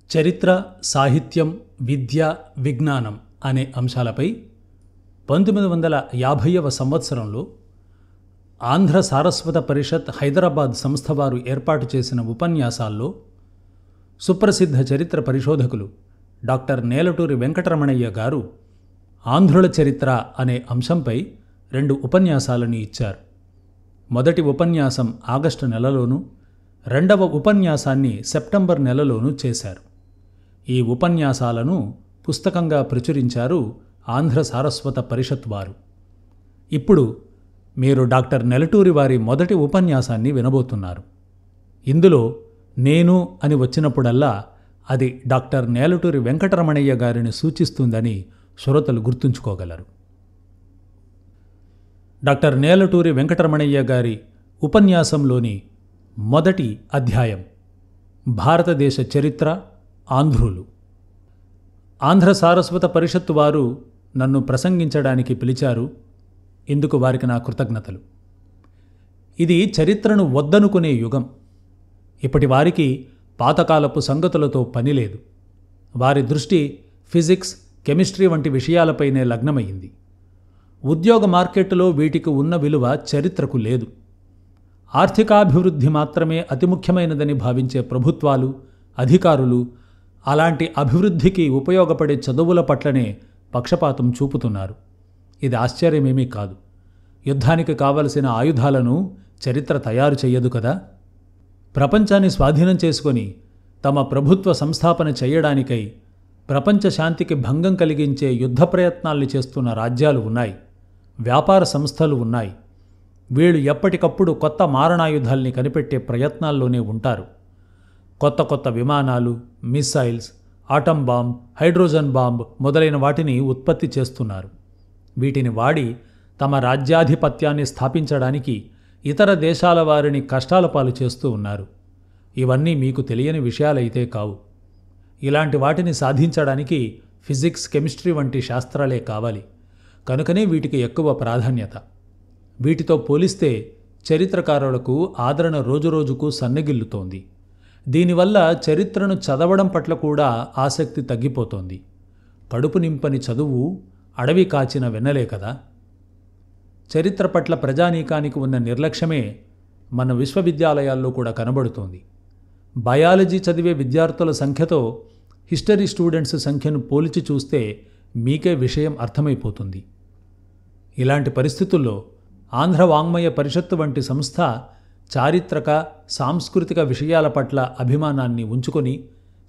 చరిత్ర, సాహిత్యం, విద్య, విజ్ఞానం అనే అంశాలపై 1950వ సంవత్సరంలో ఆంధ్ర సారస్వత పరిషత్ హైదరాబాద్ సంస్థ వారు ఏర్పాటు చేసిన ఉపన్యాసాల్లో సుప్రసిద్ధ చరిత్ర పరిశోధకులు డాక్టర్ నేలటూరి వెంకటరమణయ్య గారు ఆంధ్రుల చరిత్ర అనే అంశంపై 2 ఉపన్యాసాలను ఇచ్చారు. మొదటి ఉపన్యాసం ఆగస్టు నెలలోనూ, రెండవ ఉపన్యాసాన్ని సెప్టెంబర్ నెలలోనూ చేశారు. ఈ ఉపన్యాసాలను పుస్తకంగా ప్రచురించారు ఆంధ్ర సారస్వత పరిషత్ వారు. ఇప్పుడు మీరు డాక్టర్ నెలటూరి వారి మొదటి ఉపన్యాసాన్ని వినబోతున్నారు. ఇందులో నేను అని వచ్చినప్పుడల్లా అది డాక్టర్ నేలటూరి వెంకటరమణయ్య గారిని సూచిస్తుందని శ్రోతలు గుర్తుంచుకోగలరు. డాక్టర్ నేలటూరి వెంకటరమణయ్య గారి ఉపన్యాసంలోని మొదటి అధ్యాయం భారతదేశ చరిత్ర, ఆంధ్రులు. ఆంధ్ర సారస్వత పరిషత్తు వారు నన్ను ప్రసంగించడానికి పిలిచారు. ఇందుకు వారికి నా కృతజ్ఞతలు. ఇది చరిత్రను వద్దనుకునే యుగం. ఇప్పటి వారికి పాతకాలపు సంగతులతో పనిలేదు. వారి దృష్టి ఫిజిక్స్, కెమిస్ట్రీ వంటి విషయాలపైనే లగ్నమైంది. ఉద్యోగ మార్కెట్టులో వీటికి ఉన్న విలువ చరిత్రకు లేదు. ఆర్థికాభివృద్ధి మాత్రమే అతి ముఖ్యమైనదని భావించే ప్రభుత్వాలు, అధికారులు అలాంటి అభివృద్ధికి ఉపయోగపడే చదువుల పట్లనే పక్షపాతం చూపుతున్నారు. ఇది ఆశ్చర్యమేమీ కాదు. యుద్ధానికి కావలసిన ఆయుధాలను చరిత్ర తయారు చెయ్యదు కదా. ప్రపంచాన్ని స్వాధీనం చేసుకొని తమ ప్రభుత్వ సంస్థాపన చేయడానికై ప్రపంచ శాంతికి భంగం కలిగించే యుద్ధ ప్రయత్నాల్ని చేస్తున్న రాజ్యాలు ఉన్నాయి, వ్యాపార సంస్థలు ఉన్నాయి. వీళ్ళు ఎప్పటికప్పుడు కొత్త మారణాయుధాల్ని కనిపెట్టే ప్రయత్నాల్లోనే ఉంటారు. కొత్త కొత్త విమానాలు, missiles, atom bomb, hydrogen bomb మొదలైన వాటిని ఉత్పత్తి చేస్తున్నారు. వీటిని వాడి తమ రాజ్యాధిపత్యాన్ని స్థాపించడానికి ఇతర దేశాల వారిని కష్టాల పాలు చేస్తూ ఉన్నారు. ఇవన్నీ మీకు తెలియని విషయాలైతే కావు. ఇలాంటి వాటిని సాధించడానికి ఫిజిక్స్, కెమిస్ట్రీ వంటి శాస్త్రాలే కావాలి. కనుకనే వీటికి ఎక్కువ ప్రాధాన్యత. వీటితో పోలిస్తే చరిత్రకారులకు ఆదరణ రోజురోజుకు సన్నగిల్లుతోంది. దీనివల్ల చరిత్రను చదవడం పట్ల కూడా ఆసక్తి తగ్గిపోతోంది. కడుపు నింపని చదువు అడవి కాచిన వెన్నలే కదా. చరిత్ర పట్ల ప్రజానీకానికి ఉన్న నిర్లక్ష్యమే మన విశ్వవిద్యాలయాల్లో కూడా కనబడుతోంది. బయాలజీ చదివే విద్యార్థుల సంఖ్యతో హిస్టరీ స్టూడెంట్స్ సంఖ్యను పోల్చి చూస్తే మీకే విషయం అర్థమైపోతుంది. ఇలాంటి పరిస్థితుల్లో ఆంధ్ర వాంగ్మయ పరిషత్తు వంటి సంస్థ చారిత్రక, సాంస్కృతిక విషయాల పట్ల అభిమానాన్ని ఉంచుకొని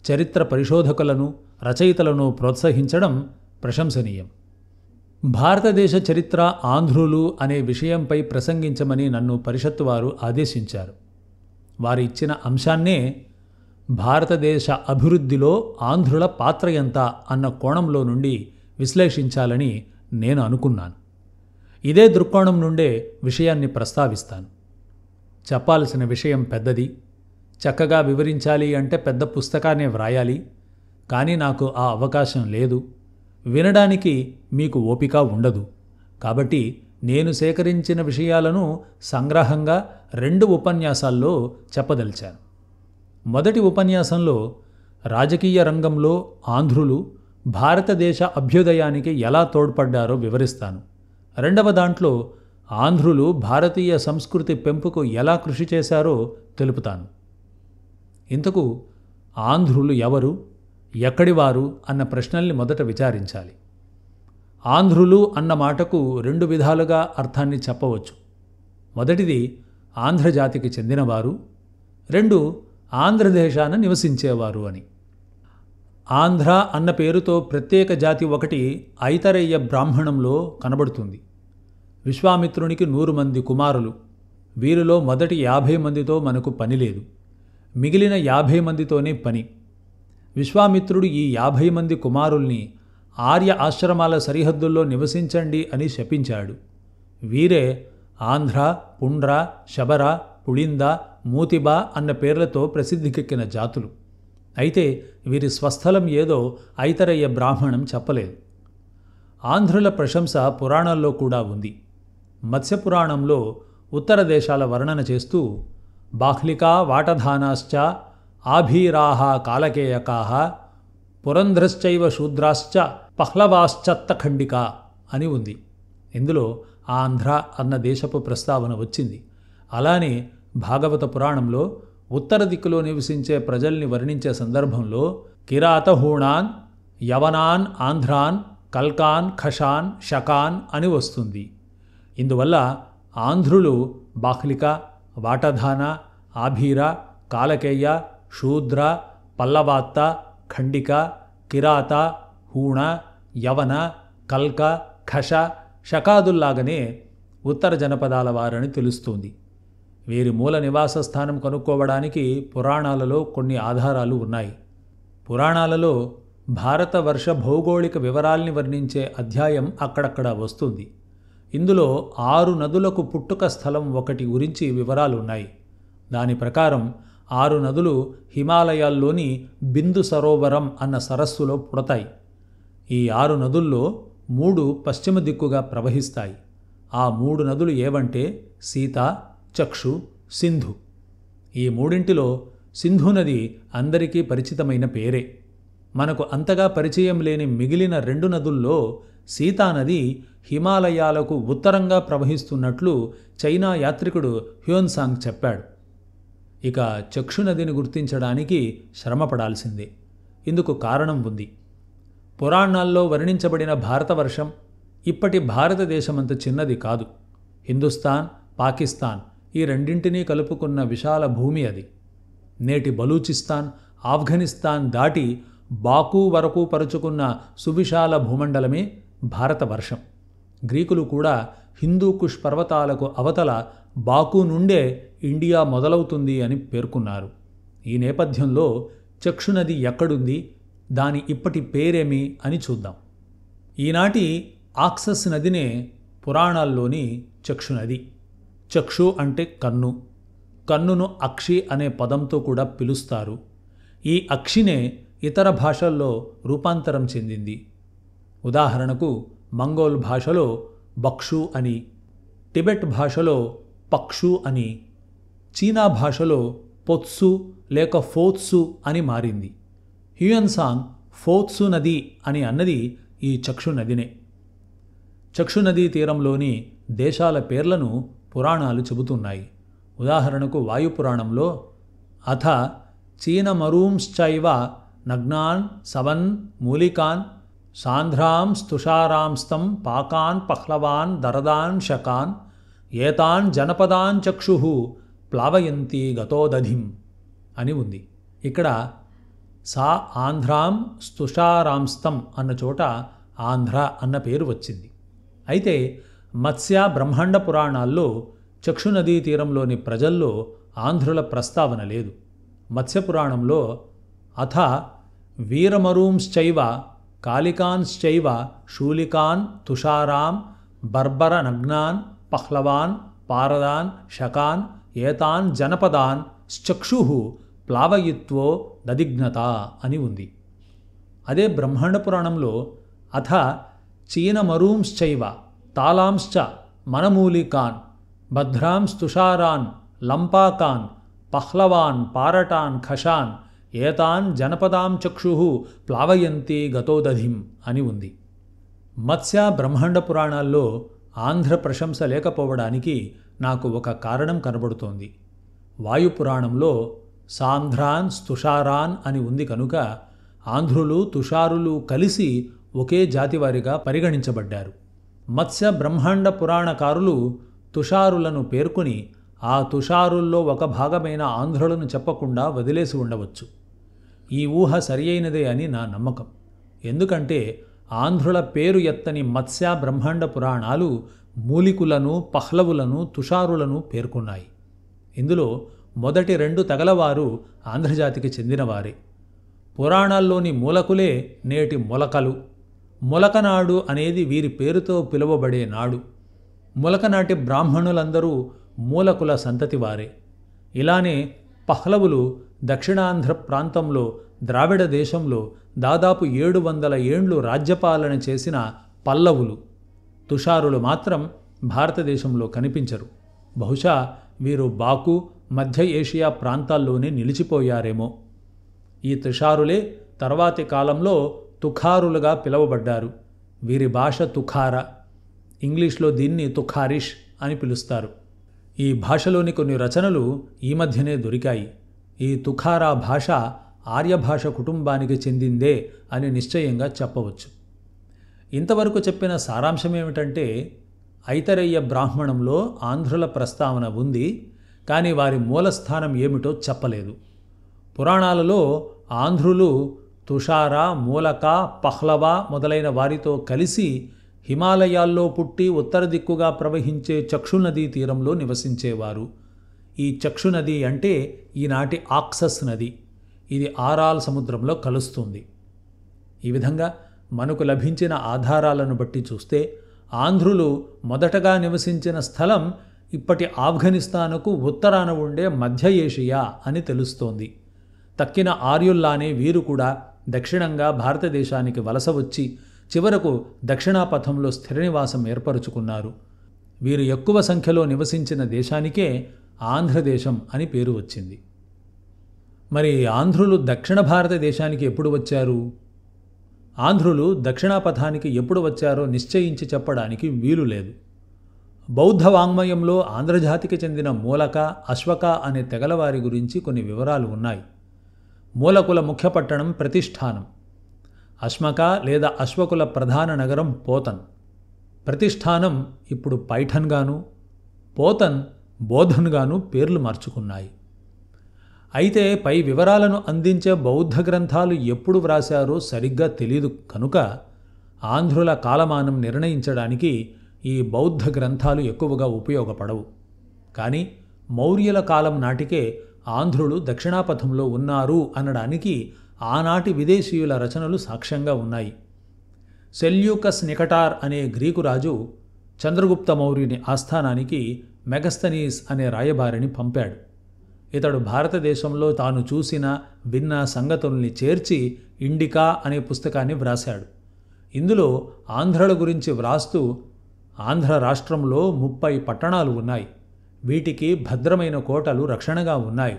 చరిత్ర పరిశోధకులను, రచయితలను ప్రోత్సహించడం ప్రశంసనీయం. భారతదేశ చరిత్ర, ఆంధ్రులు అనే విషయంపై ప్రసంగించమని నన్ను పరిషత్తు వారు ఆదేశించారు. వారు ఇచ్చిన అంశాన్నే భారతదేశ అభివృద్ధిలో ఆంధ్రుల పాత్ర ఎంత అన్న కోణంలో నుండి విశ్లేషించాలని నేను అనుకున్నాను. ఇదే దృక్కోణం నుండే విషయాన్ని ప్రస్తావిస్తాను. చెప్పాల్సిన విషయం పెద్దది. చక్కగా వివరించాలి అంటే పెద్ద పుస్తకాన్నే వ్రాయాలి. కానీ నాకు ఆ అవకాశం లేదు. వినడానికి మీకు ఓపిక ఉండదు. కాబట్టి నేను సేకరించిన విషయాలను సంగ్రహంగా 2 ఉపన్యాసాల్లో చెప్పదలిచాను. మొదటి ఉపన్యాసంలో రాజకీయ రంగంలో ఆంధ్రులు భారతదేశ అభ్యుదయానికి ఎలా తోడ్పడ్డారో వివరిస్తాను. రెండవ దాంట్లో ఆంధ్రులు భారతీయ సంస్కృతి పెంపుకు ఎలా కృషి చేశారో తెలుపుతాను. ఇంతకు ఆంధ్రులు ఎవరు, ఎక్కడివారు అన్న ప్రశ్నల్ని మొదట విచారించాలి. ఆంధ్రులు అన్న మాటకు 2 విధాలుగా అర్థాన్ని చెప్పవచ్చు. మొదటిది ఆంధ్రజాతికి చెందినవారు, 2 ఆంధ్రదేశాన నివసించేవారు అని. ఆంధ్ర అన్న పేరుతో ప్రత్యేక జాతి ఒకటి ఐతరేయ బ్రాహ్మణంలో కనబడుతుంది. విశ్వామిత్రునికి 100 మంది కుమారులు. వీరిలో మొదటి 50 మందితో మనకు పని లేదు. మిగిలిన 50 మందితోనే పని. విశ్వామిత్రుడు ఈ 50 మంది కుమారుల్ని ఆర్య ఆశ్రమాల సరిహద్దుల్లో నివసించండి అని శపించాడు. వీరే ఆంధ్ర, పుండ్ర, శబర, పుళింద, మూతిబ అన్న పేర్లతో ప్రసిద్ధికెక్కిన జాతులు. అయితే వీరి స్వస్థలం ఏదో ఐతరేయ బ్రాహ్మణం చెప్పలేదు. ఆంధ్రుల ప్రశంస పురాణాల్లో కూడా ఉంది. మత్స్యపురాణంలో ఉత్తర దేశాల వర్ణన చేస్తూ బాహ్లికా వాటధానాశ్చ ఆభీరాహ కాలకేయకాహ పురంధ్రశ్చైవ శూద్రాశ్చ పహ్లవాశ్చత్తఖండిక అని ఉంది. ఇందులో ఆంధ్ర అన్న దేశపు ప్రస్తావన వచ్చింది. అలానే భాగవత పురాణంలో ఉత్తర దిక్కులో నివసించే ప్రజల్ని వర్ణించే సందర్భంలో కిరాతహూణాన్, యవనాన్, ఆంధ్రాన్, కల్కాన్, ఖషాన్, శకాన్ అని వస్తుంది. ఇందువల్ల ఆంధ్రులు బాహ్లిక, వాటధాన, ఆభీర, కాలకేయ, శూద్ర, పల్లవాత్త, ఖండిక, కిరాత, హూణ, యవన, కల్క, ఖష, శకాదుల్లాగనే ఉత్తర జనపదాల వారని తెలుస్తుంది. వీరి మూల నివాస స్థానం కనుక్కోవడానికి పురాణాలలో కొన్ని ఆధారాలు ఉన్నాయి. పురాణాలలో భారత వర్ష భౌగోళిక వివరాల్ని వర్ణించే అధ్యాయం అక్కడక్కడ వస్తుంది. ఇందులో 6 నదులకు పుట్టుక స్థలం ఒకటి గురించి వివరాలున్నాయి. దాని ప్రకారం 6 నదులు హిమాలయాల్లోని బిందు సరోవరం అన్న సరస్సులో పుడతాయి. ఈ 6 నదుల్లో 3 పశ్చిమ దిక్కుగా ప్రవహిస్తాయి. ఆ 3 నదులు ఏవంటే సీత, చక్షు, సింధు. ఈ మూడింటిలో సింధు నది అందరికీ పరిచితమైన పేరే. మనకు అంతగా పరిచయం లేని మిగిలిన 2 నదుల్లో సీతానది హిమాలయాలకు ఉత్తరంగా ప్రవహిస్తున్నట్లు చైనా యాత్రికుడు హ్యూన్సాంగ్ చెప్పాడు. ఇక చక్షు నదిని గుర్తించడానికి శ్రమపడాల్సిందే. ఇందుకు కారణం ఉంది. పురాణాల్లో వర్ణించబడిన భారతవర్షం ఇప్పటి భారతదేశమంత చిన్నది కాదు. హిందుస్థాన్, పాకిస్తాన్ ఈ రెండింటినీ కలుపుకున్న విశాల భూమి అది. నేటి బలూచిస్తాన్, ఆఫ్ఘనిస్తాన్ దాటి బాకు వరకు పరుచుకున్న సువిశాల భూమండలమే భారతవర్షం. గ్రీకులు కూడా హిందూకుష్ పర్వతాలకు అవతల బాకు నుండే ఇండియా మొదలవుతుంది అని పేర్కొన్నారు. ఈ నేపథ్యంలో చక్షునది ఎక్కడుంది, దాని ఇప్పటి పేరేమి అని చూద్దాం. ఈనాటి ఆక్సస్ నదినే పురాణాల్లోని చక్షునది. చక్షు అంటే కన్ను. కన్నును అక్షి అనే పదంతో కూడా పిలుస్తారు. ఈ అక్షినే ఇతర భాషల్లో రూపాంతరం చెందింది. ఉదాహరణకు మంగోల్ భాషలో బక్షు అని, టిబెట్ భాషలో పక్షు అని, చీనా భాషలో పొత్సు లేక ఫోత్సు అని మారింది. హ్యూయన్సాంగ్ ఫోత్సు నది అని అన్నది ఈ చక్షు నదినే. చక్షు నదీ తీరంలోని దేశాల పేర్లను పురాణాలు చెబుతున్నాయి. ఉదాహరణకు వాయుపురాణంలో అథ చీనమరూంశ్చైవ నగ్నాన్ సవన్ మూలికాన్ సాంధ్రాంస్తుషారాంస్తం పాకాన్ పహ్లవాన్ దరదాన్ శకాన్ ఏతాన్ జనపదాన్ చక్షుః ప్లావయంతి గతోదధిం అని ఉంది. ఇక్కడ సా ఆంధ్రాం స్తుషారాంస్తం అన్న చోట ఆంధ్ర అన్న పేరు వచ్చింది. అయితే మత్స్య బ్రహ్మాండ పురాణాల్లో చక్షు నదీ తీరంలోని ప్రజల్లో ఆంధ్రుల ప్రస్తావన లేదు. మత్స్యపురాణంలో అథ వీరమరూంశ్చైవ కాళికాన్శ్చైవ శూలికాన్ తుషారాం బర్బర నగ్నాన్ పహ్లవాన్ పారదాన్ శకాన్ ఏతాన్ జనపదాన్ చక్షుః ప్లావయిత్వో దదిఘ్నత అని ఉంది. అదే బ్రహ్మాండ పురాణంలో అథ చీనమరూంశ్చైవ తాలాంశ్చ మనమూలికాన్ భద్రాంస్తుషారాన్ లంపాకాన్ పహ్లవాన్ పారటాన్ ఖషాన్ ఏతాన్ జనపదాం చక్షుః ప్లావయంతి గతోదధిం అని ఉంది. మత్స్య బ్రహ్మాండ పురాణాల్లో ఆంధ్ర ప్రశంస లేకపోవడానికి నాకు ఒక కారణం కనబడుతోంది. వాయుపురాణంలో సాంధ్రాన్ స్తుషారాన్ అని ఉంది కనుక ఆంధ్రులు తుషారులు కలిసి ఒకే జాతివారిగా పరిగణించబడ్డారు. మత్స్య బ్రహ్మాండ పురాణకారులు తుషారులను పేర్కొని ఆ తుషారుల్లో ఒక భాగమైన ఆంధ్రులను చెప్పకుండా వదిలేసి ఉండవచ్చు. ఈ ఊహ సరియైనదే అని నా నమ్మకం. ఎందుకంటే ఆంధ్రుల పేరు ఎత్తని మత్స్య బ్రహ్మాండ పురాణాలు మూలికులను, పహ్లవులను, తుషారులను పేర్కొన్నాయి. ఇందులో మొదటి 2 తగలవారు ఆంధ్రజాతికి చెందినవారే. పురాణాల్లోని మూలకులే నేటి మొలకలు. మొలకనాడు అనేది వీరి పేరుతో పిలువబడే నాడు. మొలకనాటి బ్రాహ్మణులందరూ మూలకుల సంతతివారే. ఇలానే పహ్లవులు దక్షిణాంధ్ర ప్రాంతంలో ద్రావిడ దేశంలో దాదాపు 700 ఏండ్లు రాజ్యపాలన చేసిన పల్లవులు. తుషారులు మాత్రం భారతదేశంలో కనిపించరు. బహుశా వీరు బాకు, మధ్య ఏషియా ప్రాంతాల్లోనే నిలిచిపోయారేమో. ఈ తుషారులే తర్వాతి కాలంలో తుఖారులుగా పిలువబడ్డారు. వీరి భాష తుఖార, ఇంగ్లీష్లో దీన్ని తుఖారిష్ అని పిలుస్తారు. ఈ భాషలోని కొన్ని రచనలు ఈ మధ్యనే దొరికాయి. ఈ తుఖారా భాష ఆర్యభాష కుటుంబానికి చెందిందే అని నిశ్చయంగా చెప్పవచ్చు. ఇంతవరకు చెప్పిన సారాంశమేమిటంటే, ఐతరేయ బ్రాహ్మణంలో ఆంధ్రుల ప్రస్తావన ఉంది, కానీ వారి మూలస్థానం ఏమిటో చెప్పలేదు. పురాణాలలో ఆంధ్రులు తుషార, మూలక, పహ్లవ మొదలైన వారితో కలిసి హిమాలయాల్లో పుట్టి ఉత్తర దిక్కుగా ప్రవహించే చక్షునదీ తీరంలో నివసించేవారు. ఈ చక్షునది అంటే ఈనాటి ఆక్సస్ నది. ఇది ఆరాల్ సముద్రంలో కలుస్తుంది. ఈ విధంగా మనకు లభించిన ఆధారాలను బట్టి చూస్తే ఆంధ్రులు మొదటగా నివసించిన స్థలం ఇప్పటి ఆఫ్ఘనిస్తానుకు ఉత్తరాన ఉండే మధ్య ఏషియా అని తెలుస్తోంది. తక్కిన ఆర్యుల్లానే వీరు కూడా దక్షిణంగా భారతదేశానికి వలస వచ్చి చివరకు దక్షిణాపథంలో స్థిర నివాసం ఏర్పరుచుకున్నారు. వీరు ఎక్కువ సంఖ్యలో నివసించిన దేశానికే ఆంధ్రదేశం అని పేరు వచ్చింది. మరి ఆంధ్రులు దక్షిణ భారతదేశానికి ఎప్పుడు వచ్చారు? ఆంధ్రులు దక్షిణాపథానికి ఎప్పుడు వచ్చారో నిశ్చయించి చెప్పడానికి వీలు లేదు. బౌద్ధ వాంగ్మయంలో ఆంధ్రజాతికి చెందిన మూలక, అశ్వక అనే తెగలవారి గురించి కొన్ని వివరాలు ఉన్నాయి. మూలకుల ముఖ్య పట్టణం ప్రతిష్ఠానం. అశ్మక లేదా అశ్వకుల ప్రధాన నగరం పోతన్. ప్రతిష్ఠానం ఇప్పుడు పైఠన్గాను, పోతన్ బోధన్గాను పేర్లు మార్చుకున్నాయి. అయితే పై వివరాలను అందించే బౌద్ధ గ్రంథాలు ఎప్పుడు వ్రాశారో సరిగ్గా తెలియదు కనుక ఆంధ్రుల కాలమానం నిర్ణయించడానికి ఈ బౌద్ధ గ్రంథాలు ఎక్కువగా ఉపయోగపడవు. కానీ మౌర్యుల కాలం నాటికే ఆంధ్రులు దక్షిణాపథంలో ఉన్నారు అనడానికి ఆనాటి విదేశీయుల రచనలు సాక్ష్యంగా ఉన్నాయి. సెల్యూకస్ నికటార్ అనే గ్రీకు రాజు చంద్రగుప్త మౌర్యుని ఆస్థానానికి మెగస్తనీస్ అనే రాయబారిని పంపాడు. ఇతడు భారతదేశంలో తాను చూసిన, విన్న సంగతుల్ని చేర్చి ఇండికా అనే పుస్తకాన్ని వ్రాశాడు. ఇందులో ఆంధ్రుల గురించి వ్రాస్తూ ఆంధ్ర రాష్ట్రంలో 30 పట్టణాలు ఉన్నాయి. వీటికి భద్రమైన కోటలు రక్షణగా ఉన్నాయి.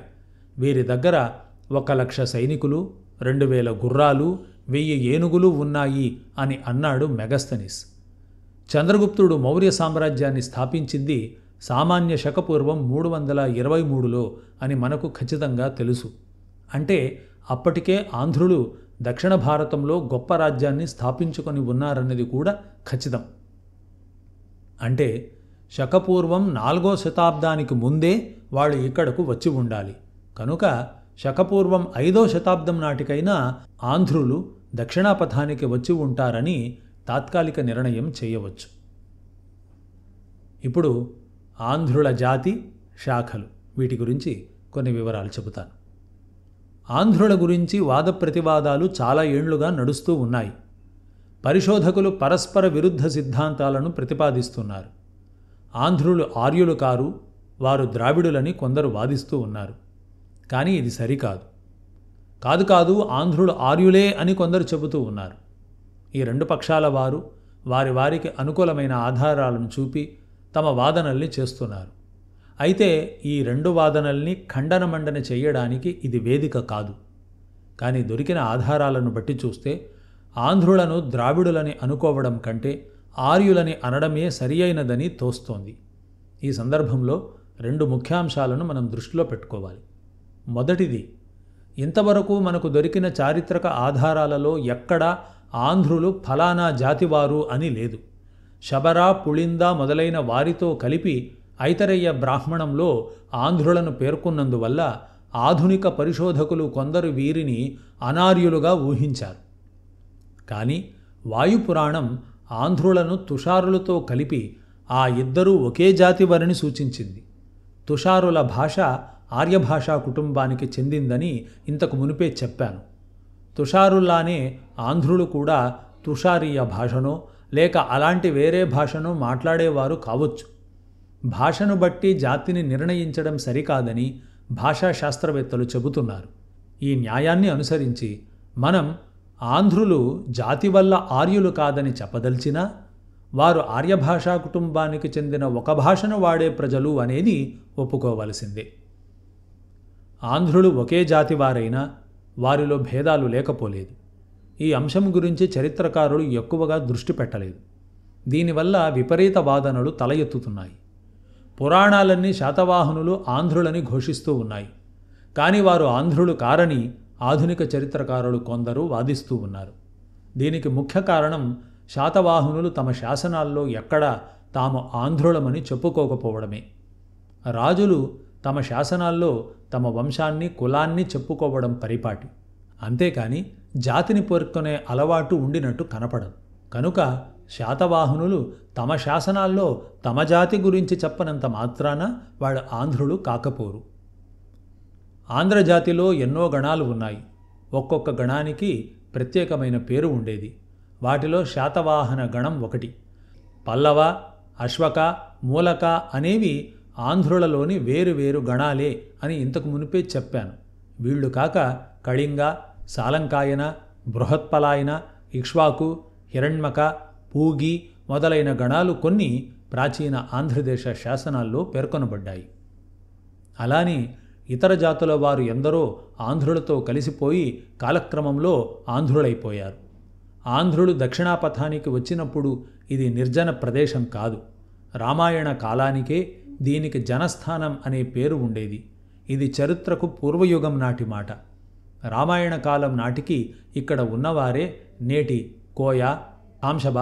వీరి దగ్గర 1,00,000 సైనికులు, 2,000 గుర్రాలు, 1000 ఏనుగులు ఉన్నాయి అని అన్నాడు మెగస్తనీస్. చంద్రగుప్తుడు మౌర్య సామ్రాజ్యాన్ని స్థాపించింది సామాన్య శకపూర్వం 323లో అని మనకు ఖచ్చితంగా తెలుసు. అంటే అప్పటికే ఆంధ్రులు దక్షిణ భారతంలో గొప్ప రాజ్యాన్ని స్థాపించుకొని ఉన్నారన్నది కూడా ఖచ్చితం. అంటే శకపూర్వం 4వ శతాబ్దానికి ముందే వాళ్ళు ఇక్కడకు వచ్చి ఉండాలి. కనుక శకపూర్వం 5వ శతాబ్దం నాటికైనా ఆంధ్రులు దక్షిణాపథానికి వచ్చి ఉంటారని తాత్కాలిక నిర్ణయం చేయవచ్చు. ఇప్పుడు ఆంధ్రుల జాతి, శాఖలు, వీటి గురించి కొన్ని వివరాలు చెబుతాను. ఆంధ్రుల గురించి వాద ప్రతివాదాలు చాలా ఏండ్లుగా నడుస్తూ ఉన్నాయి. పరిశోధకులు పరస్పర విరుద్ధ సిద్ధాంతాలను ప్రతిపాదిస్తున్నారు. ఆంధ్రులు ఆర్యులు కారు, వారు ద్రావిడులని కొందరు వాదిస్తూ ఉన్నారు. కానీ ఇది సరికాదు. కాదు ఆంధ్రులు ఆర్యులే అని కొందరు చెబుతూ ఉన్నారు. ఈ రెండు పక్షాల వారు వారి వారికి అనుకూలమైన ఆధారాలను చూపి తమ వాదనల్ని చేస్తున్నారు. అయితే ఈ రెండు వాదనల్ని ఖండనమండన చేయడానికి ఇది వేదిక కాదు. కానీ దొరికిన ఆధారాలను బట్టి చూస్తే ఆంధ్రులను ద్రావిడులని అనుకోవడం కంటే ఆర్యులని అనడమే సరియైనదని తోస్తోంది. ఈ సందర్భంలో 2 ముఖ్యాంశాలను మనం దృష్టిలో పెట్టుకోవాలి. మొదటిది, ఇంతవరకు మనకు దొరికిన చారిత్రక ఆధారాలలో ఎక్కడా ఆంధ్రులు ఫలానా జాతివారు అని లేదు. శబర, పుళింద మొదలైన వారితో కలిపి ఐతరేయ బ్రాహ్మణంలో ఆంధ్రులను పేర్కొన్నందువల్ల ఆధునిక పరిశోధకులు కొందరు వీరిని అనార్యులుగా ఊహించారు. కానీ వాయుపురాణం ఆంధ్రులను తుషారులతో కలిపి ఆ ఇద్దరూ ఒకే జాతి వారిని సూచించింది. తుషారుల భాష ఆర్యభాషా కుటుంబానికి చెందిందని ఇంతకు మునిపే చెప్పాను. తుషారుల్లానే ఆంధ్రులు కూడా తుషారీయ భాషనో లేక అలాంటి వేరే భాషను మాట్లాడేవారు కావచ్చు. భాషను బట్టి జాతిని నిర్ణయించడం సరికాదని భాషా శాస్త్రవేత్తలు చెబుతున్నారు. ఈ న్యాయాన్ని అనుసరించి మనం ఆంధ్రులు జాతి వల్ల ఆర్యులు కాదని చెప్పదలిచినా వారు ఆర్యభాషా కుటుంబానికి చెందిన ఒక భాషను వాడే ప్రజలు అనేది ఒప్పుకోవలసిందే. ఆంధ్రులు ఒకే జాతి వారైనా వారిలో భేదాలు లేకపోలేదు. ఈ అంశం గురించి చరిత్రకారులు ఎక్కువగా దృష్టి పెట్టలేదు. దీనివల్ల విపరీత వాదనలు తల ఎత్తుతున్నాయి. పురాణాలన్నీ శాతవాహనులు ఆంధ్రులని ఘోషిస్తూ ఉన్నాయి. కానీ వారు ఆంధ్రులు కారని ఆధునిక చరిత్రకారులు కొందరు వాదిస్తూ ఉన్నారు. దీనికి ముఖ్య కారణం శాతవాహనులు తమ శాసనాల్లో ఎక్కడా తాము ఆంధ్రులమని చెప్పుకోకపోవడమే. రాజులు తమ శాసనాల్లో తమ వంశాన్ని కులాన్ని చెప్పుకోవడం పరిపాటి. అంతేకాని జాతిని పేర్కొనే అలవాటు ఉండినట్టు కనపడదు. కనుక శాతవాహనులు తమ శాసనాల్లో తమ జాతి గురించి చెప్పనంత మాత్రాన వాళ్ళ ఆంధ్రులు కాకపోరు. ఆంధ్రజాతిలో ఎన్నో గణాలు ఉన్నాయి. ఒక్కొక్క గణానికి ప్రత్యేకమైన పేరు ఉండేది. వాటిలో శాతవాహన గణం ఒకటి. పల్లవ, అశ్వక, మూలక అనేవి ఆంధ్రులలోని వేరు గణాలే అని ఇంతకు మునిపే చెప్పాను. వీళ్ళు కాక కళింగ, సాలంకాయన, బృహత్పలాయన, ఇక్ష్వాకు, హిరణ్మక, పూగి మొదలైన గణాలు కొన్ని ప్రాచీన ఆంధ్రదేశ శాసనాల్లో పేర్కొనబడ్డాయి. అలానే ఇతర జాతుల వారు ఎందరో ఆంధ్రులతో కలిసిపోయి కాలక్రమంలో ఆంధ్రులైపోయారు. ఆంధ్రులు దక్షిణాపథానికి వచ్చినప్పుడు ఇది నిర్జన ప్రదేశం కాదు. రామాయణ కాలానికే దీనికి జనస్థానం అనే పేరు ఉండేది. ఇది చరిత్రకు పూర్వయుగం నాటి మాట. రామాయణ కాలం నాటికి ఇక్కడ ఉన్నవారే నేటి కోయ, కాంశబ,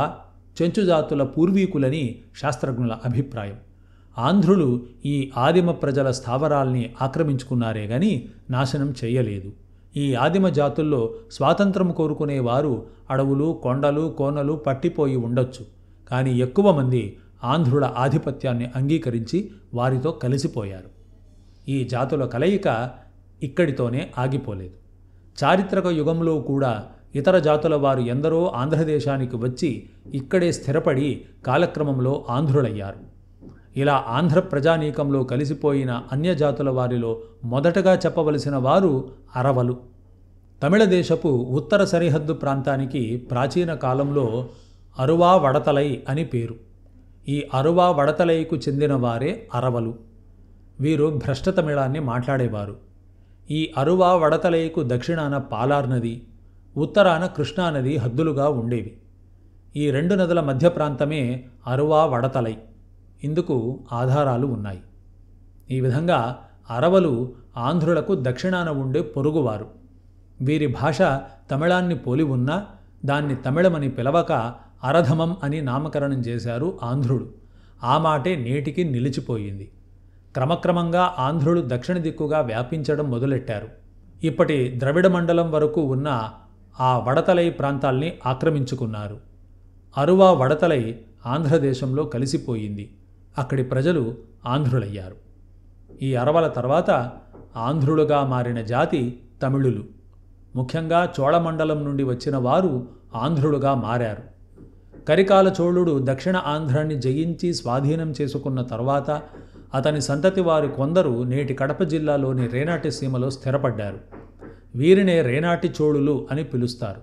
చెంచు జాతుల పూర్వీకులని శాస్త్రజ్ఞుల అభిప్రాయం. ఆంధ్రులు ఈ ఆదిమ ప్రజల స్థావరాల్ని ఆక్రమించుకున్నారే గాని నాశనం చేయలేదు. ఈ ఆదిమ జాతుల్లో స్వాతంత్రం కోరుకునేవారు అడవులు, కొండలు, కోనలు పట్టిపోయి ఉండొచ్చు. కానీ ఎక్కువ మంది ఆంధ్రుల ఆధిపత్యాన్ని అంగీకరించి వారితో కలిసిపోయారు. ఈ జాతుల కలయిక ఇక్కడితోనే ఆగిపోలేదు. చారిత్రక యుగంలో కూడా ఇతర జాతుల వారు ఎందరో ఆంధ్రదేశానికి వచ్చి ఇక్కడే స్థిరపడి కాలక్రమంలో ఆంధ్రులయ్యారు. ఇలా ఆంధ్ర ప్రజానీకంలో కలిసిపోయిన అన్యజాతుల వారిలో మొదటగా చెప్పవలసిన వారు అరవలు. తమిళదేశపు ఉత్తర సరిహద్దు ప్రాంతానికి ప్రాచీన కాలంలో అరువా వడతలై అని పేరు. ఈ అరువా వడతలైకు చెందిన వారే అరవలు. వీరు భ్రష్ట తమిళాన్ని మాట్లాడేవారు. ఈ అరువా వడతలైకు దక్షిణాన పాలార్ నది, ఉత్తరాన కృష్ణానది హద్దులుగా ఉండేవి. ఈ రెండు నదుల మధ్య ప్రాంతమే అరువా వడతలై. ఇందుకు ఆధారాలు ఉన్నాయి. ఈ విధంగా అరవలు ఆంధ్రులకు దక్షిణాన ఉండే పొరుగువారు. వీరి భాష తమిళాన్ని పోలి ఉన్నా దాన్ని తమిళమని పిలవక అరధమం అని నామకరణం చేశారు ఆంధ్రులు. ఆ మాటే నేటికి నిలిచిపోయింది. క్రమక్రమంగా ఆంధ్రులు దక్షిణ దిక్కుగా వ్యాపించడం మొదలెట్టారు. ఇప్పటి ద్రవిడ మండలం వరకు ఉన్న ఆ వడతలై ప్రాంతాల్ని ఆక్రమించుకున్నారు. అరువా వడతలై ఆంధ్రదేశంలో కలిసిపోయింది. అక్కడి ప్రజలు ఆంధ్రులయ్యారు. ఈ అరవల తర్వాత ఆంధ్రులుగా మారిన జాతి తమిళులు. ముఖ్యంగా చోళమండలం నుండి వచ్చిన వారు ఆంధ్రులుగా మారారు. కరికాల చోళుడు దక్షిణ ఆంధ్రాన్ని జయించి స్వాధీనం చేసుకున్న తర్వాత అతని సంతతి వారు కొందరు నేటి కడప జిల్లాలోని రేనాటి సీమలో స్థిరపడ్డారు. వీరినే రేనాటి చోళులు అని పిలుస్తారు.